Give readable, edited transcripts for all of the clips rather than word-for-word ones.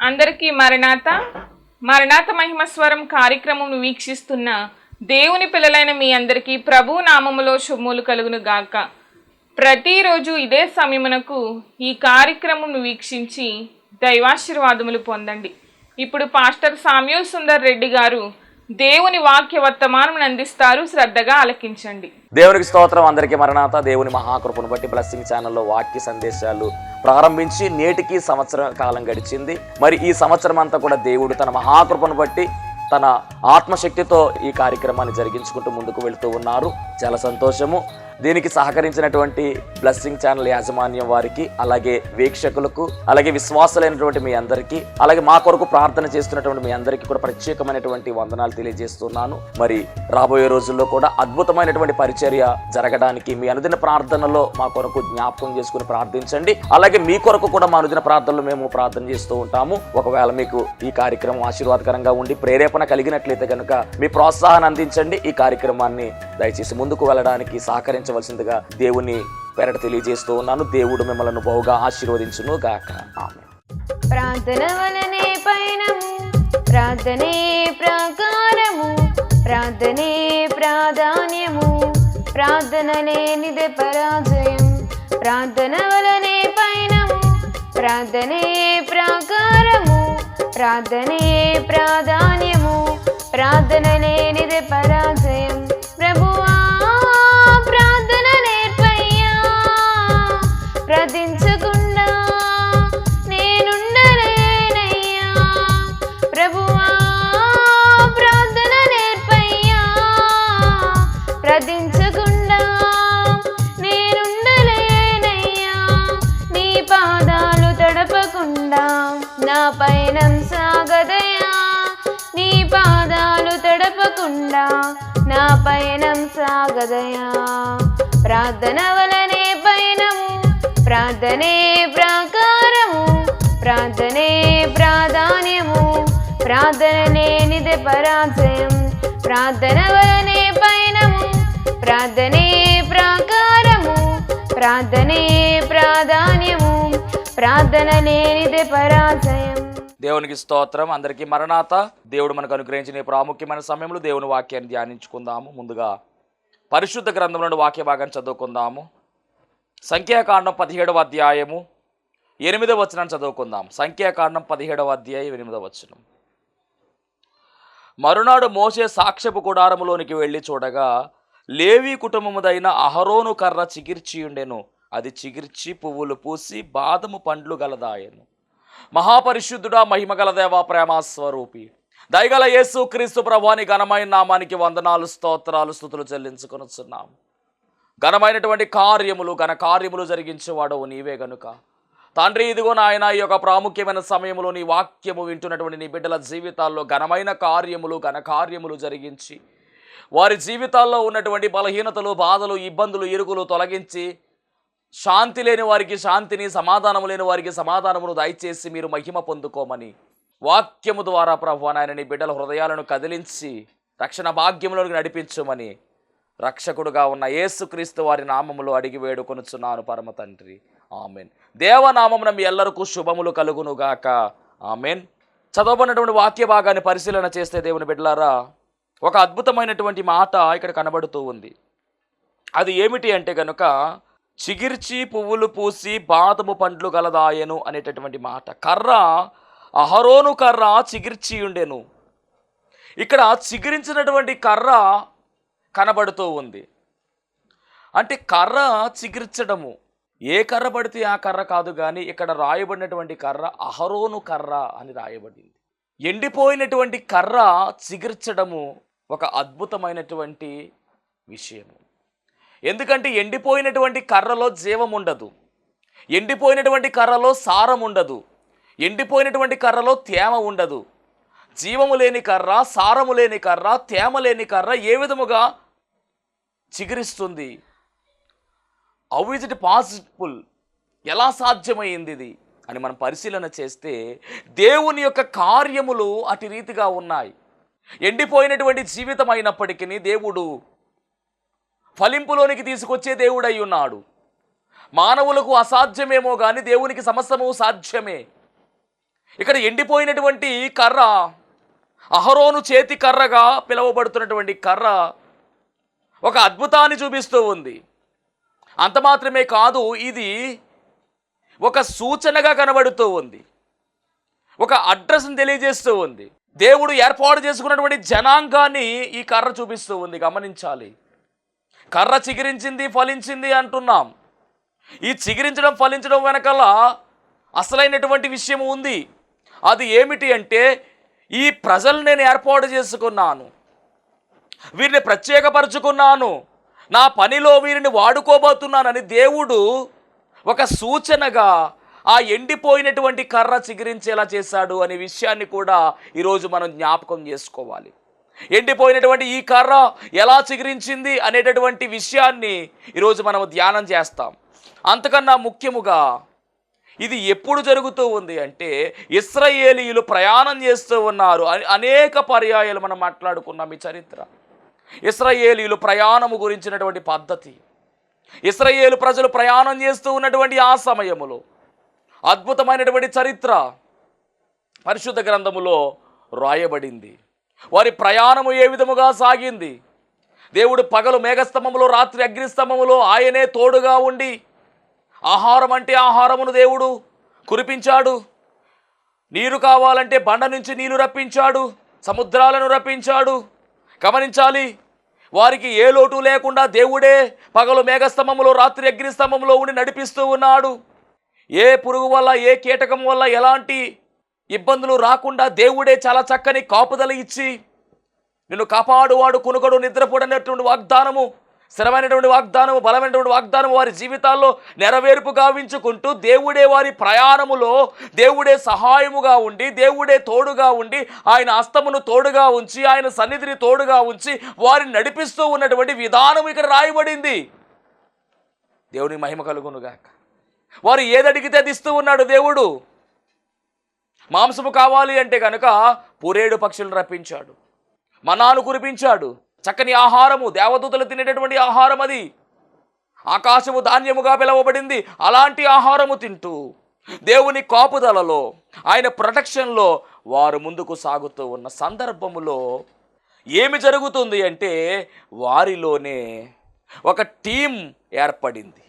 అందరికీ మరణాత మరణాత మహిమస్వరం కార్యక్రమం వీక్షిస్తున్న దేవుని పిల్లలైన మీ అందరికీ ప్రభు నామములో శుభములు కలుగును గాక. ప్రతిరోజు ఇదే సమయమునకు ఈ కార్యక్రమం వీక్షించి దైవాశీర్వాదములు పొందండి. ఇప్పుడు పాస్టర్ సామ్యూల్ సుందర్ రెడ్డి గారు దేవుని వాక్య వర్తమానం అందిస్తారు. శ్రద్ధగా ఆలకించండి. దేవునికి స్తోత్రం. అందరికీ మరణాత. దేవుని మహాకృపను బట్టి బ్లెస్సింగ్ ఛానల్లో వాక్య సందేశాలు ప్రారంభించి నేటికి సంవత్సర కాలం గడిచింది. మరి ఈ సంవత్సరం అంతా కూడా దేవుడు తన మహాకృపను బట్టి తన ఆత్మశక్తితో ఈ కార్యక్రమాన్ని జరిగించుకుంటూ ముందుకు వెళుతూ ఉన్నారు. చాలా సంతోషము. దీనికి సహకరించినటువంటి బ్లెస్సింగ్ ఛానల్ యాజమాన్యం వారికి, అలాగే వీక్షకులకు, అలాగే విశ్వాసులైనటువంటి మీ అందరికీ, అలాగే మా కొరకు ప్రార్థన చేస్తున్నటువంటి మీ అందరికీ కూడా ప్రత్యేకమైనటువంటి వందనాలు తెలియజేస్తున్నాను. మరి రాబోయే రోజుల్లో కూడా అద్భుతమైనటువంటి పరిచర్య జరగడానికి మీ అనుదిన ప్రార్థనలో మా కొరకు జ్ఞాపకం చేసుకుని ప్రార్థించండి. అలాగే మీ కొరకు కూడా మా అనుదిన ప్రార్థనలో మేము ప్రార్థన చేస్తూ ఉంటాము. ఒకవేళ మీకు ఈ కార్యక్రమం ఆశీర్వాదకరంగా ఉండి ప్రేరేపణ కలిగినట్లయితే కనుక మీ ప్రోత్సాహాన్ని అందించండి. ఈ కార్యక్రమాన్ని దయచేసి ముందుకు వెళ్ళడానికి సహకరించవలసిందిగా దేవుని పేరట తెలియజేస్తూ ఉన్నాను. దేవుడు మిమ్మల్ని బహుగా ఆశీర్వదించును గాక. ఆమేన్. ప్రార్థన వలనే పయనము, ప్రార్థనే ప్రాకారము, ప్రార్థనే ప్రాధాన్యము, ప్రార్థన లేనిదే పరాజయం. ప్రార్థన వలనే పయనము, ప్రార్థనే ప్రాకారము, ప్రార్థనే ప్రాధాన్యము, ప్రార్థన లేనిదే పరాజయం. ప్రభువా ప్రార్థన నేర్పయ్యా, ప్రార్థించకుండా నేనుండలేనయ్యా. ప్రభువా ప్రార్థన నేర్పయ్యా, ప్రార్థించకుండా నేనుండలేనయ్యా. నీ పాదాలు తడపకుండా నా పయనం సాగదయా. నీ పాదాలు తడపకుండా నా పయనం సాగదయా. ప్రార్థన వలనే పయనము, ప్రార్థనే ప్రాకారము, ప్రార్థనే ప్రాధాన్యము, ప్రార్థన లేనిదే పరాజయం. ప్రార్థన వలనే పయనము, ప్రార్థనే ప్రాకారము, ప్రార్థనే ప్రాధాన్యము, ప్రార్థన లేనిదే పరాజయం. దేవునికి స్తోత్రం. అందరికీ మరణాత. దేవుడు మనకు అనుగ్రహించిన ప్రాముఖ్యమైన సమయంలో దేవుని వాక్యాన్ని ధ్యానించుకుందాము. ముందుగా పరిశుద్ధ గ్రంథం నుండి వాక్య భాగాన్ని చదువుకుందాము. సంఖ్యాకాండం 17వ అధ్యాయము 8వ వచనాన్ని చదువుకుందాం. సంఖ్యాకాండం 17వ అధ్యాయం 8వ వచనం. మరునాడు మోషే సాక్ష్యపు గుడారములోనికి వెళ్ళి చూడగా లేవి కుటుంబముదైన అహరోను కర్ర చిగిర్చియుండెను. అది చిగిర్చి పువ్వులు పూసి బాదము పండ్లు గలదాయెను. మహాపరిశుద్ధుడా, మహిమగల దేవా, ప్రేమస్వరూపి, దయగల యేసు క్రీస్తు ప్రభువాని ఘనమైన నామానికి వందనాలు, స్తోత్రాలు, స్తుతులు చెల్లించుకొనుచున్నాం. ఘనమైనటువంటి ఘన కార్యములు జరిగించేవాడవు నీవే గనుక తండ్రి, ఇదిగో నాయన, ఈ యొక్క ప్రాముఖ్యమైన సమయంలో నీ వాక్యము వింటున్నటువంటి నీ బిడ్డల జీవితాల్లో ఘనమైన ఘన కార్యములు జరిగించి వారి జీవితాల్లో ఉన్నటువంటి బలహీనతలు, బాధలు, ఇబ్బందులు, ఇరుకులు తొలగించి శాంతి లేని వారికి శాంతిని, సమాధానము లేని వారికి సమాధానమును దయచేసి మీరు మహిమ పొందుకోమని వాక్యము ద్వారా ప్రభువా నాయన నీ బిడ్డల హృదయాలను కదిలించి రక్షణ భాగ్యములోకి నడిపించమని రక్షకుడుగా ఉన్న యేసుక్రీస్తు వారి నామములో అడిగి వేడుకొనుచున్నాను పరమ తండ్రి. ఆమెన్. దేవనామమున మీ ఎల్లరికూ శుభములు కలుగునుగాక. ఆమెన్. చదవబడినటువంటి వాక్య భాగాన్ని పరిశీలన చేస్తే దేవుని బిడ్డలారా, ఒక అద్భుతమైనటువంటి మాట ఇక్కడ కనబడుతూ ఉంది. అది ఏమిటి అంటే గనుక చిగిర్చి పువ్వులు పూసి బాదము పండ్లు గలదాయెను అనేటటువంటి మాట. కర్ర, అహరోను కర్ర చిగిర్చి ఉండెను. ఇక్కడ చిగిరించినటువంటి కర్ర కనబడుతూ ఉంది. అంటే కర్ర చిగిర్చడము, ఏ కర్ర పడితే ఆ కర్ర కాదు, కానీ ఇక్కడ రాయబడినటువంటి కర్ర అహరోను కర్ర అని రాయబడింది. ఎండిపోయినటువంటి కర్ర చిగిర్చడము ఒక అద్భుతమైనటువంటి విషయము. ఎందుకంటే ఎండిపోయినటువంటి కర్రలో జీవం ఉండదు, ఎండిపోయినటువంటి కర్రలో సారం ఉండదు, ఎండిపోయినటువంటి కర్రలో తేమ ఉండదు. జీవము లేని కర్ర, సారము లేని కర్ర, తేమ లేని కర్ర ఏ విధముగా చిగురిస్తుంది? How is it possible? ఎలా సాధ్యమైంది ఇది అని మనం పరిశీలన చేస్తే దేవుని యొక్క కార్యములు అటు రీతిగా ఉన్నాయి. ఎండిపోయినటువంటి జీవితం అయినప్పటికీ దేవుడు ఫలింపులోనికి తీసుకొచ్చే దేవుడై ఉన్నాడు. మానవులకు అసాధ్యమేమో కానీ దేవునికి సమస్తము సాధ్యమే. ఇక్కడ ఎండిపోయినటువంటి కర్ర, అహరోను చేతి కర్రగా పిలువబడుతున్నటువంటి కర్ర ఒక అద్భుతాన్ని చూపిస్తూ ఉంది. అంత మాత్రమే కాదు, ఇది ఒక సూచనగా కనబడుతూ ఉంది, ఒక అడ్రస్ని తెలియజేస్తూ ఉంది. దేవుడు ఏర్పాటు చేసుకున్నటువంటి జనాంగాన్ని ఈ కర్ర చూపిస్తూ ఉంది. గమనించాలి, కర్ర చిగురించింది, ఫలించింది అంటున్నాం. ఈ చిగురించడం, ఫలించడం వెనకాల అసలైనటువంటి విషయం ఉంది. అది ఏమిటి అంటే, ఈ ప్రజలు నేను ఏర్పాటు చేసుకున్నాను, వీరిని ప్రత్యేకపరుచుకున్నాను, నా పనిలో వీరిని వాడుకోబోతున్నానని దేవుడు ఒక సూచనగా ఆ ఎండిపోయినటువంటి కర్ర చిగురించేలా చేశాడు అనే విషయాన్ని కూడా ఈరోజు మనం జ్ఞాపకం చేసుకోవాలి. ఎండిపోయినటువంటి ఈ కర్ర ఎలా చిగురించింది అనేటటువంటి విషయాన్ని ఈరోజు మనం ధ్యానం చేస్తాం. అంతకన్నా ముఖ్యముగా ఇది ఎప్పుడు జరుగుతూ ఉంది అంటే, ఇశ్రాయేలీయులు ప్రయాణం చేస్తూ ఉన్నారు. అనేక పర్యాయాలు మనం మాట్లాడుకున్నాం ఈ చరిత్ర. ఇశ్రాయేలీయులు ప్రయాణము గురించినటువంటి పద్ధతి, ఇశ్రాయేలు ప్రజలు ప్రయాణం చేస్తూ ఉన్నటువంటి ఆ సమయములో అద్భుతమైనటువంటి చరిత్ర పరిశుద్ధ గ్రంథములో రాయబడింది. వారి ప్రయాణము ఏ విధముగా సాగింది. దేవుడు పగలు మేఘస్తంభములో, రాత్రి అగ్నిస్తంభములో ఆయనే తోడుగా ఉండి ఆహారం అంటే ఆహారమును దేవుడు కురిపించాడు. నీరు కావాలంటే బండ నుంచి నీళ్లు రప్పించాడు, సముద్రాలను రప్పించాడు. గమనించాలి, వారికి ఏ లోటు లేకుండా దేవుడే పగలు మేఘస్తంభములో, రాత్రి అగ్నిస్తంభములో ఉండి నడిపిస్తూ ఉన్నాడు. ఏ పురుగు వల్ల, ఏ కీటకం వల్ల ఎలాంటి ఇబ్బందులు రాకుండా దేవుడే చాలా చక్కని కాపుదల ఇచ్చి నిన్ను కాపాడువాడు, కునుకడు, నిద్రపోడనేటువంటి వాగ్దానము, స్థిరమైనటువంటి వాగ్దానము, బలమైనటువంటి వాగ్దానము వారి జీవితాల్లో నెరవేర్పు గావించుకుంటూ దేవుడే వారి ప్రయాణములో దేవుడే సహాయముగా ఉండి, దేవుడే తోడుగా ఉండి, ఆయన హస్తమును తోడుగా ఉంచి, ఆయన సన్నిధిని తోడుగా ఉంచి వారిని నడిపిస్తూ ఉన్నటువంటి విధానం ఇక్కడ రాయబడింది. దేవుని మహిమ కలుగునుగాక. వారు ఏదడిగితే అది ఇస్తూ ఉన్నాడు దేవుడు. మాంసము కావాలి అంటే కనుక పూరేడు పక్షులను రప్పించాడు, మన్నాను కురిపించాడు, చక్కని ఆహారము, దేవదూతలు తినేటటువంటి ఆహారం, అది ఆకాశము ధాన్యముగా పిలువబడింది. అలాంటి ఆహారము తింటూ దేవుని కాపుదలలో, ఆయన ప్రొటెక్షన్లో వారు ముందుకు సాగుతూ ఉన్న సందర్భములో ఏమి జరుగుతుంది అంటే, వారిలోనే ఒక టీం ఏర్పడింది,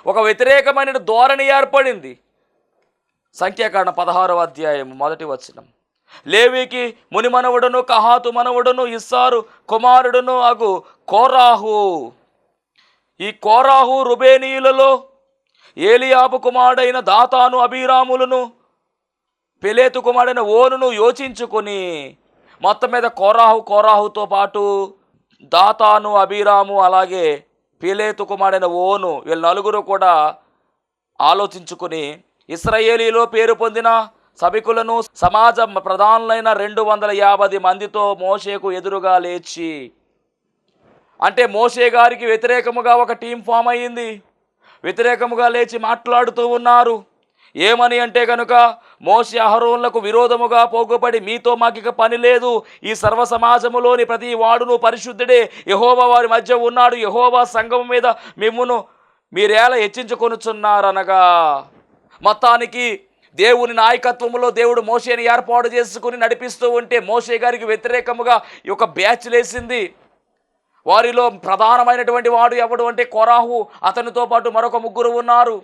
ఒక వ్యతిరేకమైన ధోరణి ఏర్పడింది. సంఖ్యాకాండం 16వ అధ్యాయం 1వ వచనం. లేవీకి ముని మనవడును, కహాతు మనవడును, ఇస్సారు కుమారుడును అగు కోరాహు. ఈ కోరాహు రుబేనీయులలో ఏలియాబు కుమారుడైన దాతాను, అబీరాములను, పెలేతు కుమారుడైన ఓనును యోచించుకొని, మొత్తం మీద కోరాహుతో పాటు దాతాను, అబీరాము, అలాగే పెలేతు కుమారుడైన ఓను, వీళ్ళ నలుగురు కూడా ఆలోచించుకుని ఇశ్రాయేలీలో పేరు పొందిన సభికులను, సమాజ ప్రధానులైన 250 మందితో మోషేకు ఎదురుగా లేచి, అంటే మోషే గారికి వ్యతిరేకముగా ఒక టీం ఫామ్ అయ్యింది. వ్యతిరేకముగా లేచి మాట్లాడుతూ ఉన్నారు. ఏమని అంటే కనుక, మోషే అహరోనులకు విరోధముగా పోగుపడి, మీతో మాకిక పని లేదు, ఈ సర్వ సమాజములోని ప్రతి వాడును పరిశుద్ధుడే, యెహోవా వారి మధ్య ఉన్నాడు, యెహోవా సంఘం మీద మిమ్మును మీరేలా హెచ్చించుకొనుచున్నారనగా. మొత్తానికి దేవుని నాయకత్వంలో దేవుడు మోషేని ఏర్పాటు చేసుకుని నడిపిస్తూ ఉంటే, మోషే గారికి వ్యతిరేకముగా ఈ యొక్క బ్యాచ్ లేసింది. వారిలో ప్రధానమైనటువంటి వాడు ఎవడు అంటే కోరాహు, అతనితో పాటు మరొక 3 ఉన్నారు.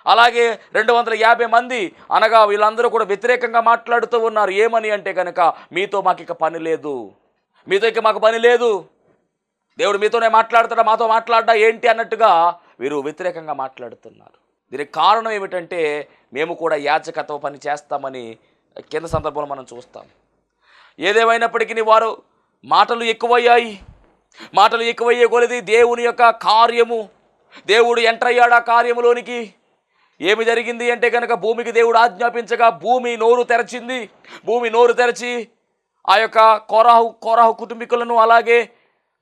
అలాగే 250 మంది, అనగా వీళ్ళందరూ కూడా వ్యతిరేకంగా మాట్లాడుతూ ఉన్నారు. ఏమని అంటే కనుక, మీతో మాకు ఇక పని లేదు, మీతో ఇక మాకు పని లేదు, దేవుడు మీతోనే మాట్లాడతాడా, మాతో మాట్లాడ్డా ఏంటి అన్నట్టుగా వీరు వ్యతిరేకంగా మాట్లాడుతున్నారు. దీనికి కారణం ఏమిటంటే, మేము కూడా యాజకత్వ పని చేస్తామని కింద సందర్భంలో మనం చూస్తాం. ఏదేమైనప్పటికీ వారు మాటలు ఎక్కువయ్యే కొలది దేవుని యొక్క కార్యము, దేవుడు ఎంటర్ అయ్యాడు ఆ కార్యములోనికి. ఏమి జరిగింది అంటే కనుక, భూమికి దేవుడు ఆజ్ఞాపించగా భూమి నోరు తెరచింది. భూమి నోరు తెరచి ఆ యొక్క కోరాహు కుటుంబీకులను, అలాగే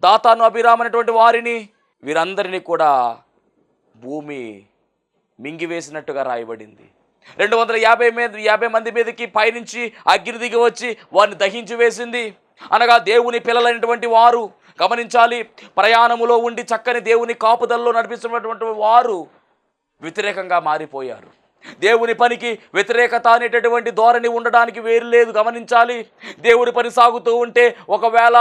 దాతాను, అబీరాము అనేటువంటి వారిని, వీరందరినీ కూడా భూమి మింగివేసినట్టుగా రాయబడింది. 250 మంది మీదకి పైనుంచి అగ్ని దిగి వచ్చి వారిని దహించి వేసింది. అనగా దేవుని పిల్లలైనటువంటి వారు, గమనించాలి, ప్రయాణములో ఉండి చక్కని దేవుని కాపుదల్లో నడిపిస్తున్నటువంటి వారు వ్యతిరేకంగా మారిపోయారు. దేవుని పనికి వ్యతిరేకత అనేటటువంటి ధోరణి ఉండడానికి వేరు లేదు, గమనించాలి. దేవుని పని సాగుతూ ఉంటే ఒకవేళ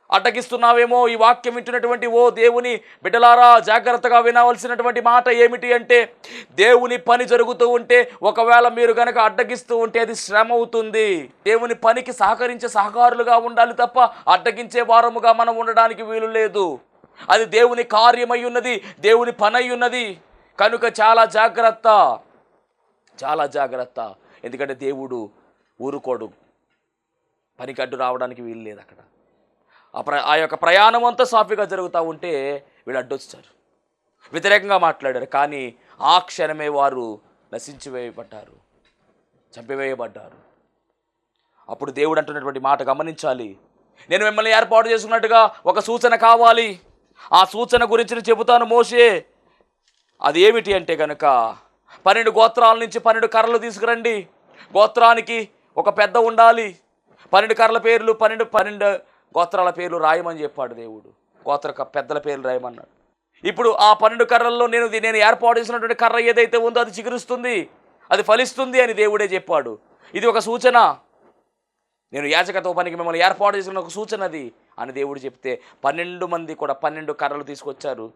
అడ్డగిస్తున్నావేమో, ఈ వాక్యం వింటున్నటువంటి ఓ దేవుని బిడ్డలారా జాగ్రత్తగా వినవలసినటువంటి మాట ఏమిటి అంటే, దేవుని పని జరుగుతూ ఉంటే ఒకవేళ మీరు గనక అడ్డగిస్తూ ఉంటే అది శ్రమ అవుతుంది. దేవుని పనికి సహకరించే సహకారులుగా ఉండాలి తప్ప అడ్డగించే వారముగా మనం ఉండడానికి వీలు లేదు. అది దేవుని కార్యమై ఉన్నది, దేవుని పని అయి ఉన్నది. కనుక చాలా జాగ్రత్త, చాలా జాగ్రత్త. ఎందుకంటే దేవుడు ఊరుకోడు, పనికి అడ్డు రావడానికి వీలు లేదు. అక్కడ ఆ యొక్క ప్రయాణం అంతా సాఫీగా జరుగుతూ ఉంటే వీళ్ళు అడ్డొచ్చారు, వ్యతిరేకంగా మాట్లాడారు. కానీ ఆ క్షణమే వారు నశించివేయబడ్డారు, చంపివేయబడ్డారు. అప్పుడు దేవుడు అంటున్నటువంటి మాట గమనించాలి. నేను మిమ్మల్ని ఏర్పాటు చేసుకున్నట్టుగా ఒక సూచన కావాలి, ఆ సూచన గురించి చెబుతాను మోషే. అది ఏమిటి అంటే కనుక 12 గోత్రాల నుంచి 12 కర్రలు తీసుకురండి. గోత్రానికి ఒక పెద్ద ఉండాలి. 12 కర్రల పేర్లు 12 గోత్రాల పేర్లు రాయమని చెప్పాడు దేవుడు. పెద్దల పేర్లు రాయమన్నాడు. ఇప్పుడు ఆ 12 కర్రల్లో నేను ఏర్పాటు చేసినటువంటి కర్ర ఏదైతే ఉందో అది చిగురుస్తుంది, అది ఫలిస్తుంది అని దేవుడే చెప్పాడు. ఇది ఒక సూచన, నేను యాజకత్వ పనికి మిమ్మల్ని ఏర్పాటు చేసిన ఒక సూచన అది అని దేవుడు చెప్తే 12 మంది కూడా 12 కర్రలు తీసుకొచ్చారు.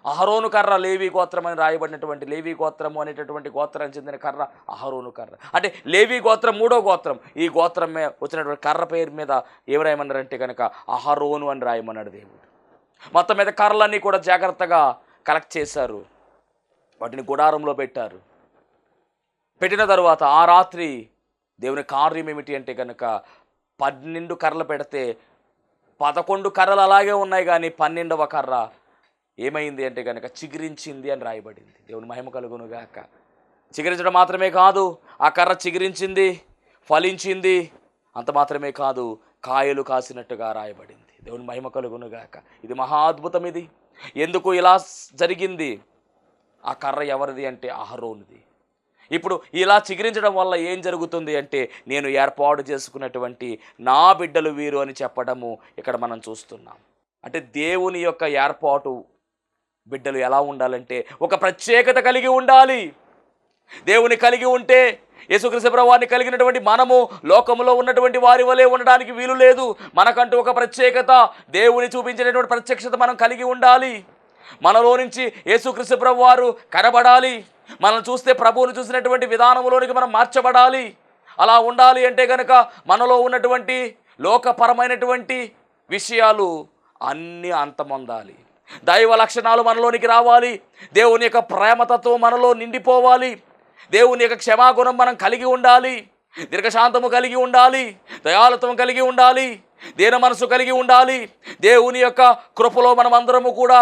అహరోను కర్ర, లేవి గోత్రం అని రాయబడినటువంటి లేవి గోత్రము అనేటటువంటి గోత్రానికి చెందిన కర్ర అహరోను కర్ర. అంటే లేవి గోత్రం 3వ గోత్రం. ఈ గోత్రం మీద వచ్చినటువంటి కర్ర పేరు మీద ఏమి రాయమన్నారంటే కనుక అహరోను అని రాయమన్నాడు దేవుడు. మొత్తం మీద కర్రలన్నీ కూడా జాగ్రత్తగా కలెక్ట్ చేశారు, వాటిని గుడారంలో పెట్టారు. పెట్టిన తర్వాత ఆ రాత్రి దేవుని కార్యం ఏమిటి అంటే కనుక 12 కర్రలు పెడితే 11 కర్రలు అలాగే ఉన్నాయి, కానీ 12వ కర్ర ఏమైంది అంటే కనుక చిగురించింది అని రాయబడింది. దేవుని మహిమ కలుగును గాక. చిగురించడం మాత్రమే కాదు, ఆ కర్ర చిగురించింది, ఫలించింది. అంత మాత్రమే కాదు, కాయలు కాసినట్టుగా రాయబడింది. దేవుని మహిమ కలుగును గాక. ఇది మహా అద్భుతం. ఇది ఎందుకు ఇలా జరిగింది? ఆ కర్ర ఎవరిది అంటే అహరోనుది. ఇప్పుడు ఇలా చిగురించడం వల్ల ఏం జరుగుతుంది అంటే, నేను ఏర్పాటు చేసుకున్నటువంటి నా బిడ్డలు వీరు అని చెప్పడము ఇక్కడ మనం చూస్తున్నాం. అంటే దేవుని యొక్క ఏర్పాటు బిడ్డలు ఎలా ఉండాలంటే ఒక ప్రత్యేకత కలిగి ఉండాలి. దేవుని కలిగి ఉంటే, యేసుక్రీస్తు ప్రభువాన్ని కలిగినటువంటి మనము లోకములో ఉన్నటువంటి వారి వలె ఉండడానికి వీలు లేదు. మనకంటూ ఒక ప్రత్యేకత, దేవుని చూపించినటువంటి ప్రత్యక్షత మనం కలిగి ఉండాలి. మనలో నుంచి యేసుక్రీస్తు ప్రభువారు కనబడాలి. మనం చూస్తే ప్రభువుని చూసినటువంటి విధానంలోనికి మనం మార్చబడాలి. అలా ఉండాలి అంటే కనుక మనలో ఉన్నటువంటి లోకపరమైనటువంటి విషయాలు అన్నీ అంతమొందాలి. దైవ లక్షణాలు మనలోనికి రావాలి. దేవుని యొక్క ప్రేమతత్వం మనలో నిండిపోవాలి. దేవుని యొక్క క్షమాగుణం మనం కలిగి ఉండాలి. దీర్ఘశాంతము కలిగి ఉండాలి. దయాళుత్వం కలిగి ఉండాలి. దీన మనసు కలిగి ఉండాలి. దేవుని యొక్క కృపలో మనం అందరము కూడా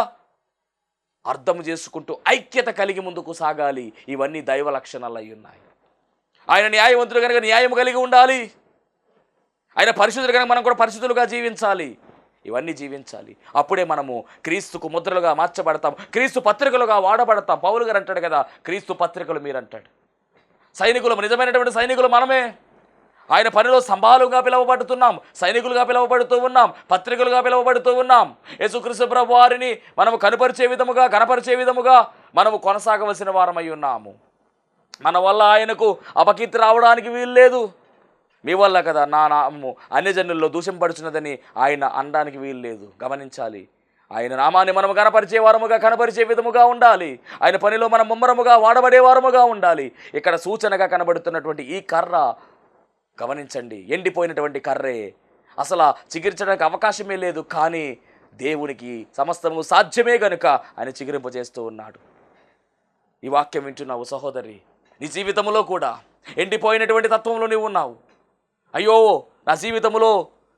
అర్థం చేసుకుంటూ ఐక్యత కలిగి ముందుకు సాగాలి. ఇవన్నీ దైవ లక్షణాలు అయి ఉన్నాయి. ఆయన న్యాయవంతుడు కనుక న్యాయం కలిగి ఉండాలి. ఆయన పరిశుద్ధుడు కనుక మనం కూడా పరిశుద్ధులుగా జీవించాలి. ఇవన్నీ జీవించాలి. అప్పుడే మనము క్రీస్తుకు ముద్రలుగా మార్చబడతాం, క్రీస్తు పత్రికలుగా వాడబడతాం. పౌలు గారు అంటాడు కదా, క్రీస్తు పత్రికలు మీరంటాడు. సైనికులు, నిజమైనటువంటి సైనికులు మనమే. ఆయన పనిలో సంభాలుగా పిలువబడుతున్నాం, సైనికులుగా పిలువబడుతూ ఉన్నాం, పత్రికలుగా పిలువబడుతూ ఉన్నాం. యేసుక్రీస్తు ప్రభు వారిని మనము కనపరిచే విధముగా మనము కొనసాగవలసిన వారమై ఉన్నాము. మన వల్ల ఆయనకు అపకీర్తి రావడానికి వీలు లేదు. మీ వల్ల కదా నా నామము అన్యజనుల్లో దూషింపడుచున్నదని ఆయన అనడానికి వీలు లేదు. గమనించాలి. ఆయన నామాన్ని మనం కనపరిచే విధముగా ఉండాలి. ఆయన పనిలో మనం ముమ్మరముగా వాడబడే వారముగా ఉండాలి. ఇక్కడ సూచనగా కనబడుతున్నటువంటి ఈ కర్ర గమనించండి, ఎండిపోయినటువంటి కర్రే, అసలు చిగురించడానికి అవకాశమే లేదు. కానీ దేవునికి సమస్తము సాధ్యమే గనుక ఆయన చిగురింపజేస్తూ ఉన్నాడు. ఈ వాక్యం వింటున్నావు సహోదరి, నీ జీవితంలో కూడా ఎండిపోయినటువంటి తత్వంలో నీవు ఉన్నావు. అయ్యో నా జీవితంలో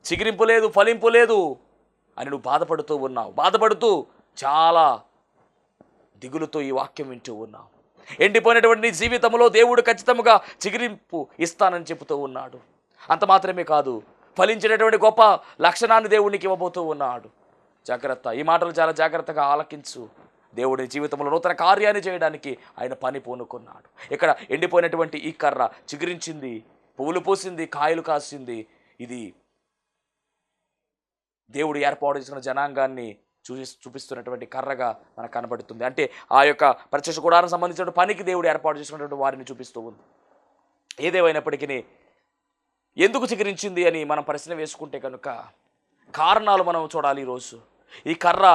చిగురింపు లేదు, ఫలింపు లేదు అని నువ్వు బాధపడుతూ ఉన్నావు. బాధపడుతూ చాలా దిగులుతో ఈ వాక్యం వింటూ ఉన్నావు. ఎండిపోయినటువంటి నీ జీవితంలో దేవుడు ఖచ్చితంగా చిగురింపు ఇస్తానని చెబుతూ ఉన్నాడు. అంత మాత్రమే కాదు, ఫలించినటువంటి గొప్ప లక్షణాన్ని దేవుడికి ఇవ్వబోతూ ఉన్నాడు. జాగ్రత్త, ఈ మాటలు చాలా జాగ్రత్తగా ఆలకించు. దేవుడి జీవితంలో నూతన కార్యాన్ని చేయడానికి ఆయన పని పూనుకున్నాడు. ఇక్కడ ఎండిపోయినటువంటి ఈ కర్ర చిగురించింది, పువ్వులు పూసింది, కాయలు కాసింది. ఇది దేవుడు ఏర్పాటు చేసిన జనాంగాన్ని చూపిస్తున్నటువంటి కర్రగా మనకు కనబడుతుంది. అంటే ఆ యొక్క ప్రత్యక్ష గుడారం సంబంధించిన పనికి దేవుడు ఏర్పాటు చేసుకున్నటువంటి వారిని చూపిస్తూ ఉంది. ఏదేమైనప్పటికీ ఎందుకు చిగురించింది అని మనం ప్రశ్న వేసుకుంటే కనుక కారణాలు మనం చూడాలి. ఈరోజు ఈ కర్ర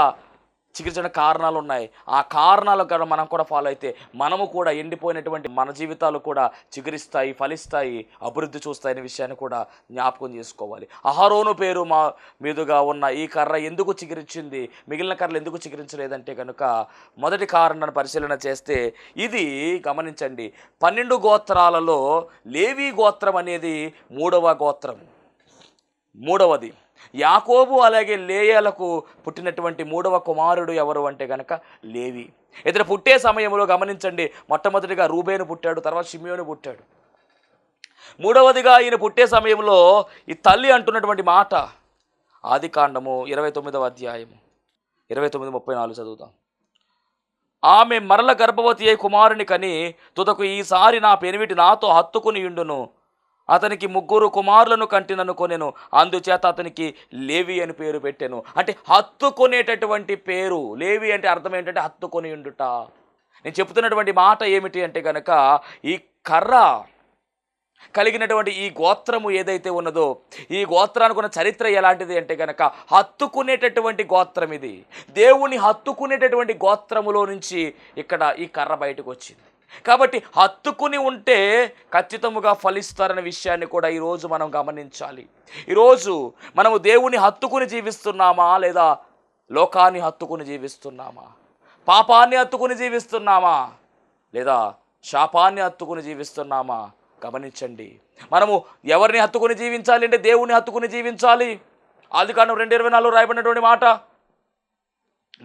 చిగురించిన కారణాలు ఉన్నాయి. ఆ కారణాలు కూడా మనం కూడా ఫాలో అయితే మనము కూడా ఎండిపోయినటువంటి మన జీవితాలు కూడా చిగురిస్తాయి, ఫలిస్తాయి, అభివృద్ధి చూస్తాయనే విషయాన్ని కూడా జ్ఞాపకం చేసుకోవాలి. అహరోను పేరు మీదుగా ఉన్న ఈ కర్ర ఎందుకు చిగురించింది, మిగిలిన కర్రలు ఎందుకు చిగురించలేదంటే కనుక మొదటి కారణాన్ని పరిశీలన చేస్తే ఇది గమనించండి, 12 గోత్రాలలో లేవీ గోత్రం అనేది 3వ గోత్రం. మూడవది యాకోబు అలాగే లేయాలకు పుట్టినటువంటి 3వ కుమారుడు ఎవరు అంటే కనుక లేవి. ఇతను పుట్టే సమయంలో గమనించండి, మొట్టమొదటిగా రూబేను పుట్టాడు, తర్వాత షిమియోను పుట్టాడు. మూడవదిగా ఈయన పుట్టే సమయంలో ఈ తల్లి అంటున్నటువంటి మాట ఆదికాండము 29వ అధ్యాయము 29:34 చదువుతాం. ఆమె మరల గర్భవతి అయి కుమారుని కని తుదకు ఈసారి నా పెనిమిటి నాతో హత్తుకుని ఉండును, అతనికి 3 కుమారులను కంటిననుకొనెను, అందుచేత అతనికి లేవి అని పేరు పెట్టెను. అంటే హత్తుకునేటటువంటి పేరు. లేవి అంటే అర్థం ఏంటంటే హత్తుకొని ఉండుట. నేను చెప్తున్నటువంటి మాట ఏమిటి అంటే కనుక ఈ కర్ర కలిగినటువంటి ఈ గోత్రము ఏదైతే ఉన్నదో ఈ గోత్రానికి ఉన్న చరిత్ర ఎలాంటిది అంటే కనుక హత్తుకునేటటువంటి గోత్రం. ఇది దేవుని హత్తుకునేటటువంటి గోత్రములో నుంచి ఇక్కడ ఈ కర్ర బయటకు వచ్చింది. కాబట్టి హత్తుకుని ఉంటే ఖచ్చితంగా ఫలిస్తారనే విషయాన్ని కూడా ఈరోజు మనం గమనించాలి. ఈరోజు మనము దేవుని హత్తుకుని జీవిస్తున్నామా లేదా లోకాన్ని హత్తుకుని జీవిస్తున్నామా? పాపాన్ని హత్తుకుని జీవిస్తున్నామా లేదా శాపాన్ని హత్తుకుని జీవిస్తున్నామా? గమనించండి, మనము ఎవరిని హత్తుకుని జీవించాలి అంటే దేవుని హత్తుకుని జీవించాలి. ఆదికాండం 2:24 రాయబడినటువంటి మాట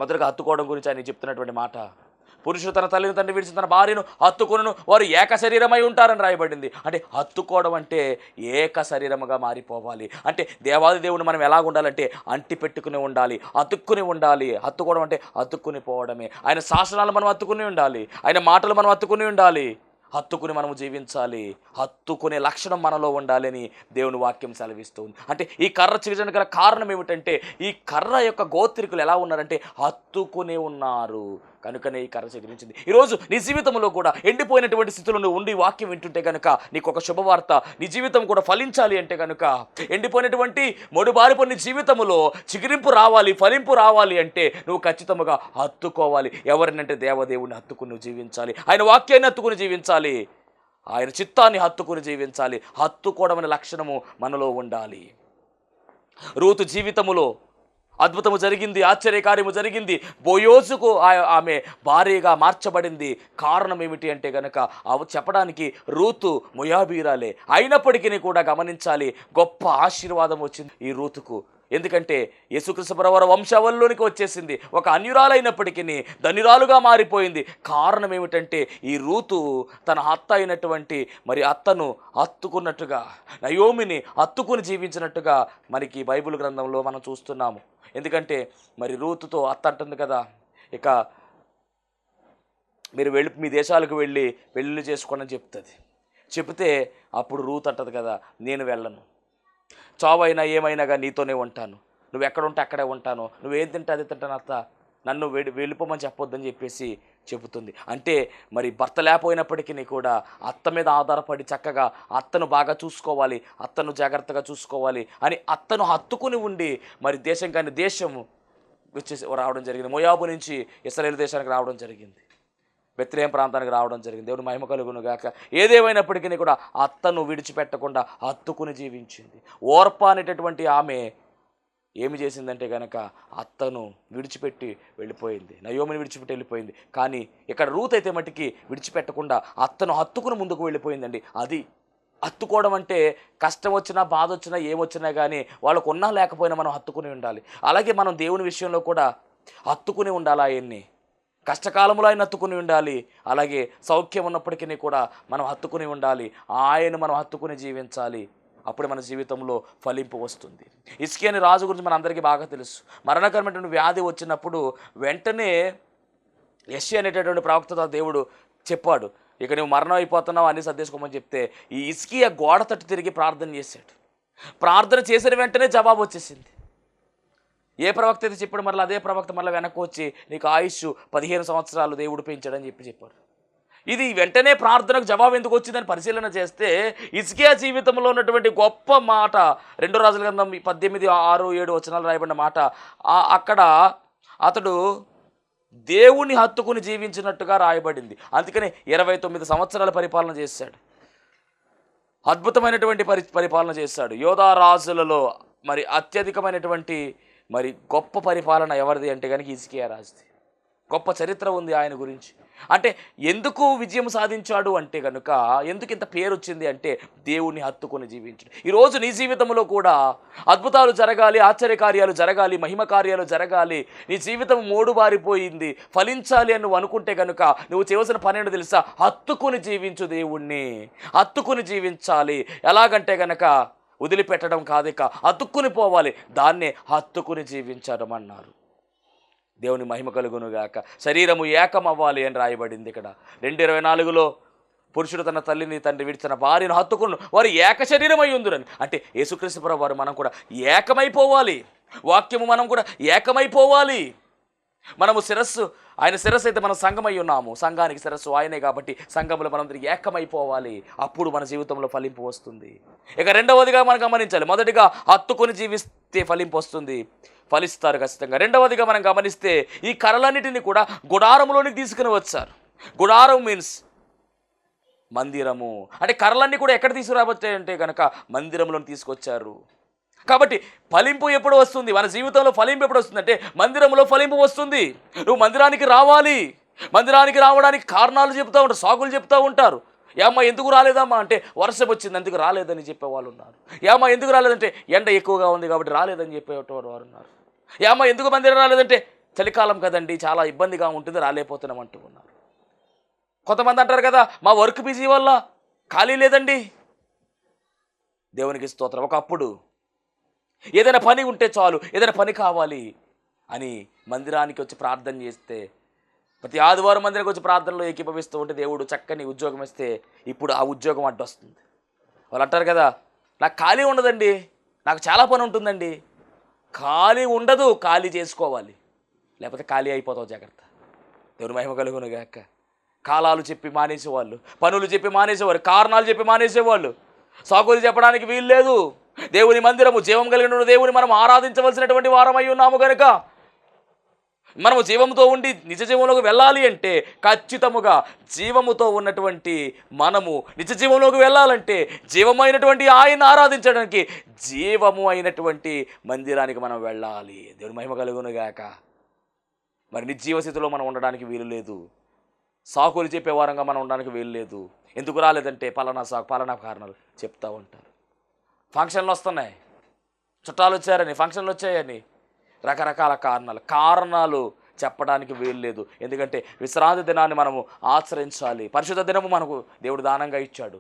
మొదటగా హత్తుకోవడం గురించి ఆయన చెప్తున్నటువంటి మాట. పురుషుడు తన తల్లిని తండ్రి విడిచి తన భార్యను హత్తుకొనును, వారు ఏక శరీరమై ఉంటారని రాయబడింది. అంటే హత్తుకోవడం అంటే ఏక శరీరముగా మారిపోవాలి. అంటే దేవాది దేవుని మనం ఎలాగ ఉండాలంటే అంటి పెట్టుకుని ఉండాలి, అతుక్కుని ఉండాలి. హత్తుకోవడం అంటే అతుక్కుని పోవడమే. ఆయన శాసనాలు మనం హత్తుకుని ఉండాలి, ఆయన మాటలు మనం హత్తుకుని ఉండాలి, హత్తుకుని మనము జీవించాలి. హత్తుకునే లక్షణం మనలో ఉండాలని దేవుని వాక్యం సెలవిస్తుంది. అంటే ఈ కర్ర చిగురించడానికి గల కారణం ఏమిటంటే ఈ కర్ర యొక్క గోత్రికులు ఎలా ఉన్నారంటే హత్తుకునే ఉన్నారు, కనుకనే ఈ కర్ర చిగురించింది. ఈరోజు నీ జీవితంలో కూడా ఎండిపోయినటువంటి స్థితిలో నువ్వు ఉండి వాక్యం వింటుంటే కనుక నీకు ఒక శుభవార్త, నీ జీవితం కూడా ఫలించాలి అంటే కనుక ఎండిపోయినటువంటి మొడుబారిపోయిన జీవితంలో చిగురింపు రావాలి, ఫలింపు రావాలి అంటే నువ్వు ఖచ్చితంగా హత్తుకోవాలి. ఎవరినంటే దేవదేవుని హత్తుకుని నువ్వు జీవించాలి, ఆయన వాక్యాన్ని హత్తుకుని జీవించాలి, ఆయన చిత్తాన్ని హత్తుకుని జీవించాలి. హత్తుకోవడం అనే లక్షణము మనలో ఉండాలి. రూతు జీవితములో అద్భుతము జరిగింది, ఆశ్చర్యకార్యము జరిగింది. బోయోజుకు ఆమె భార్యగా మార్చబడింది. కారణం ఏమిటి అంటే కనుక చెప్పడానికి రూతు మొయాబీరాలే అయినప్పటికీ కూడా గమనించాలి, గొప్ప ఆశీర్వాదం వచ్చింది ఈ రూతుకు. ఎందుకంటే యేసుక్రీస్తు ప్రభువారి వంశావళిలోనికి వచ్చేసింది. ఒక అన్యురాలైనప్పటికీ ధన్యురాలుగా మారిపోయింది. కారణం ఏమిటంటే ఈ రూతు తన అత్త అయినటువంటి మరి అత్తను హత్తుకున్నట్టుగా, నయోమిని హత్తుకుని జీవించినట్టుగా మనకి బైబిల్ గ్రంథంలో మనం చూస్తున్నాము. ఎందుకంటే మరి రూతుతో అత్త అంటుంది కదా, ఇక మీరు మీ దేశాలకు వెళ్ళి పెళ్ళిళ్ళు చేసుకోండి అని చెప్తుంది. చెప్తే అప్పుడు రూతు అంటది కదా, నేను వెళ్ళను, చావైనా ఏమైనా కానీ నీతోనే ఉంటాను, నువ్వు ఎక్కడ ఉంటే అక్కడే ఉంటాను, నువ్వేం తింటే అది తింటాను అత్త, నన్ను వెళ్ళిపోమని చెప్పొద్దని చెప్పేసి చెబుతుంది. అంటే మరి భర్త లేకపోయినప్పటికీ కూడా అత్త మీద ఆధారపడి చక్కగా అత్తను బాగా చూసుకోవాలి, అత్తను జాగ్రత్తగా చూసుకోవాలి అని అత్తను హత్తుకుని ఉండి మరి దేశం కానీ దేశము వచ్చేసి రావడం జరిగింది. మోయాబు నుంచి ఇశ్రాయేలు దేశానికి రావడం జరిగింది, బెత్లెహేము ప్రాంతానికి రావడం జరిగింది. దేవుని మహిమ కలుగును గాక. ఏదేమైనప్పటికీ కూడా అత్తను విడిచిపెట్టకుండా హత్తుకుని జీవించింది. ఓర్ప అనేటటువంటి ఆమె ఏమి చేసిందంటే కనుక అత్తను విడిచిపెట్టి వెళ్ళిపోయింది, నయోమిని విడిచిపెట్టి వెళ్ళిపోయింది. కానీ ఇక్కడ రూత్ అయితే మట్టికి విడిచిపెట్టకుండా అత్తను హత్తుకుని ముందుకు వెళ్ళిపోయిందండి. అది హత్తుకోవడం అంటే కష్టం వచ్చినా బాధ వచ్చినా ఏమొచ్చినా కానీ వాళ్ళకు ఉన్నా లేకపోయినా మనం హత్తుకుని ఉండాలి. అలాగే మనం దేవుని విషయంలో కూడా హత్తుకుని ఉండాలి. ఆయన్ని కష్టకాలంలో ఆయన హత్తుకుని ఉండాలి, అలాగే సౌఖ్యం ఉన్నప్పటికీ కూడా మనం హత్తుకుని ఉండాలి. ఆయన మనం హత్తుకుని జీవించాలి. అప్పుడు మన జీవితంలో ఫలింపు వస్తుంది. హిజ్కియా అనే రాజు గురించి మన అందరికీ బాగా తెలుసు. మరణకరమైనటువంటి వ్యాధి వచ్చినప్పుడు వెంటనే యెషయా అనేటటువంటి ప్రవక్తతో దేవుడు చెప్పాడు, ఇక నువ్వు మరణం అయిపోతున్నావు అన్ని సర్దేసుకోమని చెప్తే ఈ హిజ్కియా గోడ తట్టు తిరిగి ప్రార్థన చేశాడు. ప్రార్థన చేసిన వెంటనే జవాబు వచ్చేసింది. ఏ ప్రవక్త అయితే చెప్పాడు మరలా అదే ప్రవక్త మళ్ళీ వెనక్కి వచ్చి నీకు ఆయుష్ 15 సంవత్సరాలు దేవుడు పెంచాడని చెప్పారు. ఇది వెంటనే ప్రార్థనకు జవాబు ఎందుకు వచ్చిందని పరిశీలన చేస్తే హిజ్కియా జీవితంలో ఉన్నటువంటి గొప్ప మాట 2 రాజుల గ్రంథం 18:6-7 వచనాలు రాయబడిన మాట. అక్కడ అతడు దేవుని హత్తుకుని జీవించినట్టుగా రాయబడింది. అందుకని 29 సంవత్సరాల పరిపాలన చేశాడు. అద్భుతమైనటువంటి పరిపాలన చేశాడు. యోధా రాజులలో మరి అత్యధికమైనటువంటి మరి గొప్ప పరిపాలన ఎవరిది అంటే కనుక హిజ్కియా రాజుది. గొప్ప చరిత్ర ఉంది ఆయన గురించి. అంటే ఎందుకు విజయం సాధించాడు అంటే కనుక, ఎందుకు ఇంత పేరు వచ్చింది అంటే దేవుణ్ణి హత్తుకొని జీవించడం. ఈరోజు నీ జీవితంలో కూడా అద్భుతాలు జరగాలి, ఆశ్చర్యకార్యాలు జరగాలి, మహిమ కార్యాలు జరగాలి, నీ జీవితం మోడుబారిపోయింది, ఫలించాలి అని నువ్వు అనుకుంటే కనుక నువ్వు చేయవలసిన పని ఏంటో తెలుసా? హత్తుకొని జీవించు, దేవుణ్ణి హత్తుకొని జీవించాలి. ఎలాగంటే కనుక వదిలిపెట్టడం కాదిక, హత్తుకుని పోవాలి. దాన్నే హత్తుకుని జీవించడం అన్నారు. దేవుని మహిమ కలుగునుగాక. శరీరము ఏకం అవ్వాలి అని రాయబడింది ఇక్కడ 2:24లో. పురుషుడు తన తల్లిని తండ్రి విడిచిన భార్యను హత్తుకును వారు ఏక శరీరం అయి ఉందురని. అంటే యేసుక్రీస్తు ప్రభువు వారు మనం కూడా ఏకమైపోవాలి. వాక్యము మనం కూడా ఏకమైపోవాలి. మనము శిరస్సు, ఆయన శిరస్సు అయితే మనం సంఘమై ఉన్నాము, సంఘానికి శిరస్సు ఆయనే కాబట్టి సంఘంలో మనందరికీ ఏకమైపోవాలి. అప్పుడు మన జీవితంలో ఫలింపు వస్తుంది. ఇక రెండవదిగా మనం గమనించాలి. మొదటిగా హత్తుకొని జీవిస్తే ఫలింపు వస్తుంది, ఫలిస్తారు ఖచ్చితంగా. రెండవదిగా మనం గమనిస్తే ఈ కర్రలన్నిటిని కూడా గుడారంలోనికి తీసుకుని వచ్చారు. గుడారం మీన్స్ మందిరము. అంటే కర్రలన్నీ కూడా ఎక్కడ తీసుకురావచ్చాయంటే కనుక మందిరంలో తీసుకొచ్చారు. కాబట్టి ఫలింపు ఎప్పుడు వస్తుంది? మన జీవితంలో ఫలింపు ఎప్పుడు వస్తుందంటే మందిరంలో ఫలింపు వస్తుంది. నువ్వు మందిరానికి రావాలి. మందిరానికి రావడానికి కారణాలు చెప్తూ ఉంటారు, సాకులు చెప్తూ ఉంటారు. ఏమ్మా ఎందుకు రాలేదమ్మా అంటే వర్షం వచ్చింది అందుకు రాలేదని చెప్పేవాళ్ళు ఉన్నారు. ఏమ్మా ఎందుకు రాలేదంటే ఎండ ఎక్కువగా ఉంది కాబట్టి రాలేదని చెప్పేవారు వారు ఉన్నారు. ఏమ్మా ఎందుకు మందిరం రాలేదంటే చలికాలం కదండి చాలా ఇబ్బందిగా ఉంటుంది రాలేకపోతున్నాం అంటూ ఉన్నారు. కొంతమంది అంటారు కదా మా వర్క్ బిజీ వల్ల ఖాళీ లేదండి. దేవునికి స్తోత్రం. ఒకప్పుడు ఏదైనా పని ఉంటే చాలు, ఏదైనా పని కావాలి అని మందిరానికి వచ్చి ప్రార్థన చేస్తే, ప్రతి ఆదివారం మందిరానికి వచ్చి ప్రార్థనలో ఏకీభవిస్తూ ఉంటే దేవుడు చక్కని ఉద్యోగం ఇస్తే ఇప్పుడు ఆ ఉద్యోగం అడ్డొస్తుంది. వాళ్ళు అంటారు కదా నాకు ఖాళీ ఉండదండి, నాకు చాలా పని ఉంటుందండి. ఖాళీ ఉండదు, ఖాళీ చేసుకోవాలి, లేకపోతే ఖాళీ అయిపోతావు, జాగ్రత్త. దేవుని మహిమ కలుగునుగాక. కాలాలు చెప్పి మానేసేవాళ్ళు, పనులు చెప్పి మానేసేవారు, కారణాలు చెప్పి మానేసేవాళ్ళు, సాకులు చెప్పడానికి వీలు లేదు. దేవుని మందిరము జీవం కలిగిన దేవుని మనం ఆరాధించవలసినటువంటి వారమై ఉన్నాము కనుక మనము జీవంతో ఉండి నిజ జీవంలోకి వెళ్ళాలి అంటే ఖచ్చితముగా జీవముతో ఉన్నటువంటి మనము నిజ జీవంలోకి వెళ్ళాలంటే జీవమైనటువంటి ఆయన ఆరాధించడానికి జీవము అయినటువంటి మందిరానికి మనం వెళ్ళాలి. దేవుని మహిమ కలుగునుగాక. మరి నిర్జీవ స్థితిలో మనం ఉండడానికి వీలు లేదు. సాకులు చెప్పే వారంగా మనం ఉండడానికి వీలు లేదు. ఎందుకు రాలేదంటే పలానా సాకు పలానా కారణాలు చెప్తూ ఉంటారు. ఫంక్షన్లు వస్తున్నాయి, చుట్టాలు వచ్చారని, ఫంక్షన్లు వచ్చాయని, రకరకాల కారణాలు చెప్పడానికి వీలు లేదు. ఎందుకంటే విశ్రాంతి దినాన్ని మనము ఆచరించాలి. పరిశుద్ధ దినము మనకు దేవుడు దానంగా ఇచ్చాడు.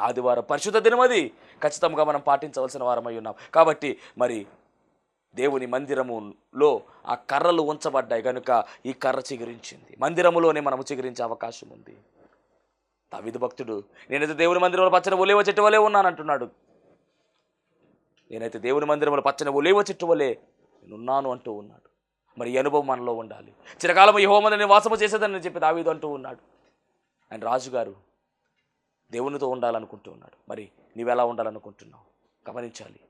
ఆదివారం పరిశుద్ధ దినం, అది ఖచ్చితంగా మనం పాటించవలసిన వారమై ఉన్నాం. కాబట్టి మరి దేవుని మందిరములో ఆ కర్రలు ఉంచబడ్డాయి కనుక ఈ కర్ర చిగురించింది. మందిరములోనే మనము చిగురించే అవకాశం ఉంది. దావీదు భక్తుడు నేనైతే దేవుని మందిరంలో పచ్చని ఒలీవ చెట్టు వలె ఉన్నానంటున్నాడు. నేనైతే దేవుని మందిరంలో పచ్చని ఒలీవ చెట్టు వలె నేనున్నాను అంటూ ఉన్నాడు. మరి ఈ అనుభవం మనలో ఉండాలి. చిరకాలము యెహోవా మందిరములో నివాసము చేసేదని చెప్పి దావీదు అంటూ ఉన్నాడు. ఆయన రాజుగారు దేవునితో ఉండాలనుకుంటూ ఉన్నాడు. మరి నీవెలా ఉండాలనుకుంటున్నావు గమనించాలి.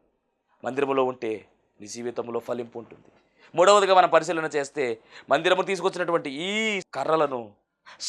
మందిరములో ఉంటే నీ జీవితంలో ఫలింపు ఉంటుంది. మూడవదిగా మనం పరిశీలన చేస్తే మందిరము తీసుకొచ్చినటువంటి ఈ కర్రలను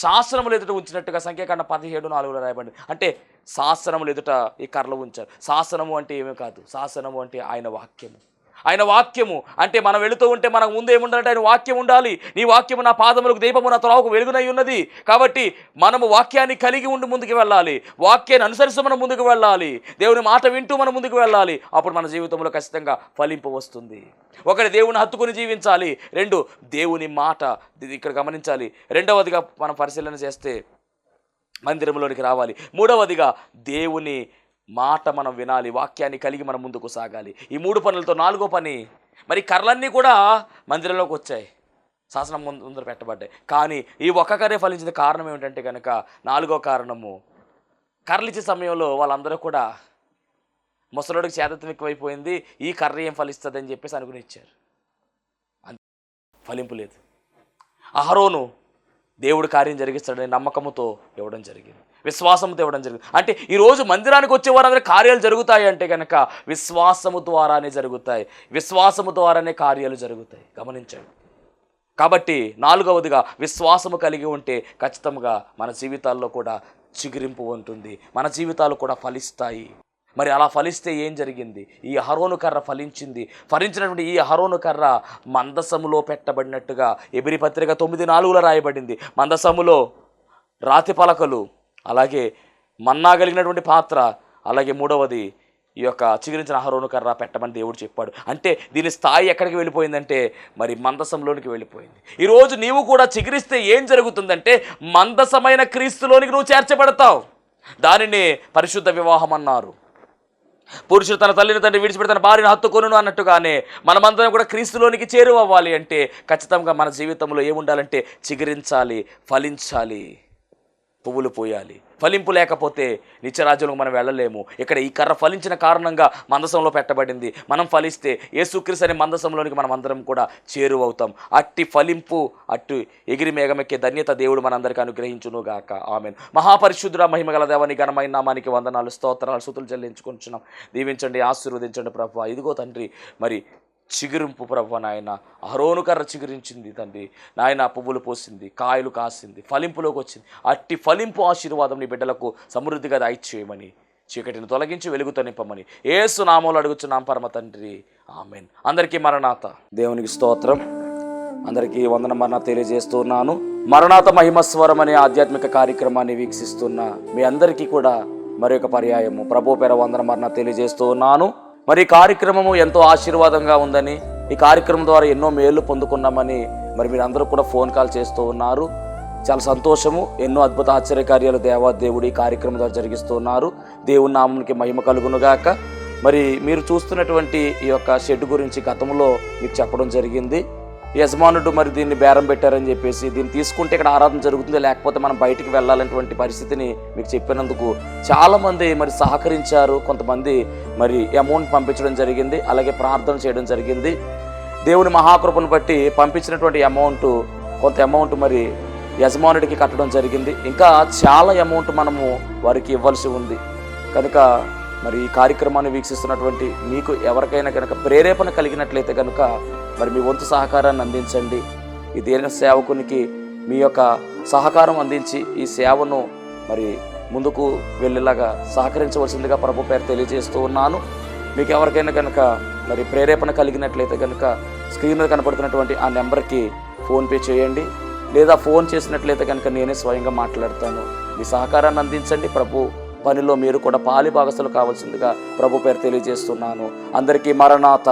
శాస్త్రములు ఎదుట ఉంచినట్టుగా సంఖ్యాకాండం 17:4 రాయబడింది. అంటే శాస్త్రములు ఎదుట ఈ కర్రలు ఉంచారు. శాసనము అంటే ఏమీ కాదు, శాసనము అంటే ఆయన వాక్యము. ఆయన వాక్యము అంటే మనం వెళుతూ ఉంటే మనకు ముందు ఏముండాలంటే ఆయన వాక్యం ఉండాలి. నీ వాక్యము నా పాదములకు దీపము, నా త్రోవకు వెలుగునై ఉన్నది. కాబట్టి మనము వాక్యాన్ని కలిగి ఉండి ముందుకు వెళ్ళాలి. వాక్యాన్ని అనుసరిస్తూ మనం ముందుకు వెళ్ళాలి. దేవుని మాట వింటూ మనం ముందుకు వెళ్ళాలి. అప్పుడు మన జీవితంలో ఖచ్చితంగా ఫలింపు వస్తుంది. ఒకటి దేవుని హత్తుకుని జీవించాలి. 2 దేవుని మాట ఇక్కడ గమనించాలి. రెండవదిగా మనం పరిశీలన చేస్తే మందిరంలోనికి రావాలి. మూడవదిగా దేవుని మాట మనం వినాలి. వాక్యాన్ని కలిగి మనం ముందుకు సాగాలి. ఈ 3 పనులతో 4వ పని, మరి కర్రలన్నీ కూడా మందిరంలోకి వచ్చాయి, శాసనం ముందర పెట్టబడ్డాయి. కానీ ఈ ఒక్క కర్రే ఫలించిన కారణం ఏమిటంటే కనుక 4వ కారణము, కర్రలిచ్చే సమయంలో వాళ్ళందరూ కూడా ముసలోడికి చేతత్వం ఎక్కువైపోయింది, ఈ కర్ర ఏం ఫలిస్తుంది అని చెప్పేసి అనుకుని ఇచ్చారు. ఫలింపు లేదు. అహరోను దేవుడు కార్యం జరిగిస్తాడని నమ్మకంతో ఇవ్వడం జరిగింది, విశ్వాసంతో ఇవ్వడం జరిగింది. అంటే ఈరోజు మందిరానికి వచ్చే వారందరూ కార్యాలు జరుగుతాయి అంటే కనుక విశ్వాసము ద్వారానే జరుగుతాయి, విశ్వాసము ద్వారానే కార్యాలు జరుగుతాయి. గమనించండి. కాబట్టి 4వదిగా విశ్వాసము కలిగి ఉంటే ఖచ్చితంగా మన జీవితాల్లో కూడా చిగురింపు ఉంటుంది, మన జీవితాలు కూడా ఫలిస్తాయి. మరి అలా ఫలిస్తే ఏం జరిగింది? ఈ అహరోను కర్ర ఫలించినటువంటి ఈ అహరోను కర్ర మందసములో పెట్టబడినట్టుగా ఎబ్రీ పత్రిక 9:4 రాయబడింది. మందసములో రాతి పలకలు, అలాగే మన్నా కలిగినటువంటి పాత్ర, అలాగే 3వది ఈ యొక్క చిగురించిన అహరోను కర్ర పెట్టమని దేవుడు చెప్పాడు. అంటే దీని స్థాయి ఎక్కడికి వెళ్ళిపోయిందంటే మరి మందసంలోనికి వెళ్ళిపోయింది. ఈరోజు నీవు కూడా చిగురిస్తే ఏం జరుగుతుందంటే మందసమైన క్రీస్తులోనికి నువ్వు చేర్చబడతావు. దానిని పరిశుద్ధ వివాహం అన్నారు. పురుషుడు తన తల్లిని తండ్రి విడిచిపెట్టి తన భార్యను హత్తుకొనును అన్నట్టుగానే మనమందరం కూడా క్రీస్తులోనికి చేరువవ్వాలి అంటే ఖచ్చితంగా మన జీవితంలో ఏముండాలంటే చిగురించాలి, ఫలించాలి, పువ్వులు పోయాలి. ఫలింపు లేకపోతే నిత్యరాజ్యంలోకి మనం వెళ్ళలేము. ఇక్కడ ఈ కర్ర ఫలించిన కారణంగా మందసంలో పెట్టబడింది. మనం ఫలిస్తే యేసుక్రీస్తు అనే మందసంలోనికి మనం అందరం కూడా చేరువవుతాం. అట్టి ఫలింపు, అట్టి ఎగిరి మేఘమెక్కే ధన్యత దేవుడు మనందరికీ అనుగ్రహించునుగాక. ఆమేన్. మహాపరిశుద్ధుడ మహిమగల దేవాని ఘనమైన నామానికి వందనాలు, స్తోత్రాలు, స్తుతులు చెల్లించుకుంటున్నాం. దీవించండి, ఆశీర్వదించండి ప్రభువా. ఇదిగో తండ్రి మరి చిగురింపు ప్రభువా నాయన. అహరోను కర్ర చిగురించింది తండ్రి నాయన, పువ్వులు పోసింది, కాయలు కాసింది, ఫలింపులోకి వచ్చింది. అట్టి ఫలింపు ఆశీర్వాదం నీ బిడ్డలకు సమృద్ధిగా దయచేయమని, చీకటిని తొలగించి వెలుగుతో నింపమని యేసు నామములో అడుగుచున్నాం పరమ తండ్రి. ఆమేన్. అందరికీ మరణాత. దేవునికి స్తోత్రం. అందరికీ వందన మరణాత తెలియజేస్తూ ఉన్నాను. మరణాత మహిమస్వరం అనే ఆధ్యాత్మిక కార్యక్రమాన్ని వీక్షిస్తున్న మీ అందరికీ కూడా మరొక పర్యాయము ప్రభు పేర వందన మరణాత తెలియజేస్తూ ఉన్నాను. మరి ఈ కార్యక్రమము ఎంతో ఆశీర్వాదంగా ఉందని, ఈ కార్యక్రమం ద్వారా ఎన్నో మేలు పొందుకున్నామని మరి మీరందరూ కూడా ఫోన్ కాల్ చేస్తూ ఉన్నారు. చాలా సంతోషము. ఎన్నో అద్భుత ఆశ్చర్యకార్యాలు దేవుడు ఈ కార్యక్రమం ద్వారా జరిగిస్తూ ఉన్నారు. దేవుని నామమునికి మహిమ కలుగునుగాక. మరి మీరు చూస్తున్నటువంటి ఈ యొక్క షెడ్ గురించి గతంలో మీకు చెప్పడం జరిగింది. యజమానుడు మరి దీన్ని బేరం పెట్టారని చెప్పేసి, దీన్ని తీసుకుంటే ఇక్కడ ఆరాధన జరుగుతుంది, లేకపోతే మనం బయటికి వెళ్ళాలనేటువంటి పరిస్థితిని మీకు చెప్పినందుకు చాలామంది మరి సహకరించారు. కొంతమంది మరి అమౌంట్ పంపించడం జరిగింది, అలాగే ప్రార్థన చేయడం జరిగింది. దేవుని మహాకృపను బట్టి పంపించినటువంటి కొంత అమౌంట్ మరి యజమానుడికి కట్టడం జరిగింది. ఇంకా చాలా అమౌంట్ మనము వారికి ఇవ్వాల్సి ఉంది. కనుక మరి ఈ కార్యక్రమాన్ని వీక్షిస్తున్నటువంటి మీకు ఎవరికైనా కనుక ప్రేరేపణ కలిగినట్లయితే కనుక మరి మీ వంతు సహకారాన్ని అందించండి. ఈ దీన సేవకునికి మీ యొక్క సహకారం అందించి ఈ సేవను మరి ముందుకు వెళ్ళేలాగా సహకరించవలసిందిగా ప్రభు పేరు తెలియజేస్తూ ఉన్నాను. మీకు ఎవరికైనా కనుక మరి ప్రేరేపణ కలిగినట్లయితే కనుక స్క్రీన్ మీద కనపడుతున్నటువంటి ఆ నెంబర్కి ఫోన్పే చేయండి, లేదా ఫోన్ చేసినట్లయితే కనుక నేనే స్వయంగా మాట్లాడతాను. మీ సహకారాన్ని అందించండి. ప్రభు పనిలో మీరు కూడా పాలి భాగస్తులు కావాల్సిందిగా ప్రభు పేరు తెలియజేస్తున్నాను. అందరికీ మరణాత.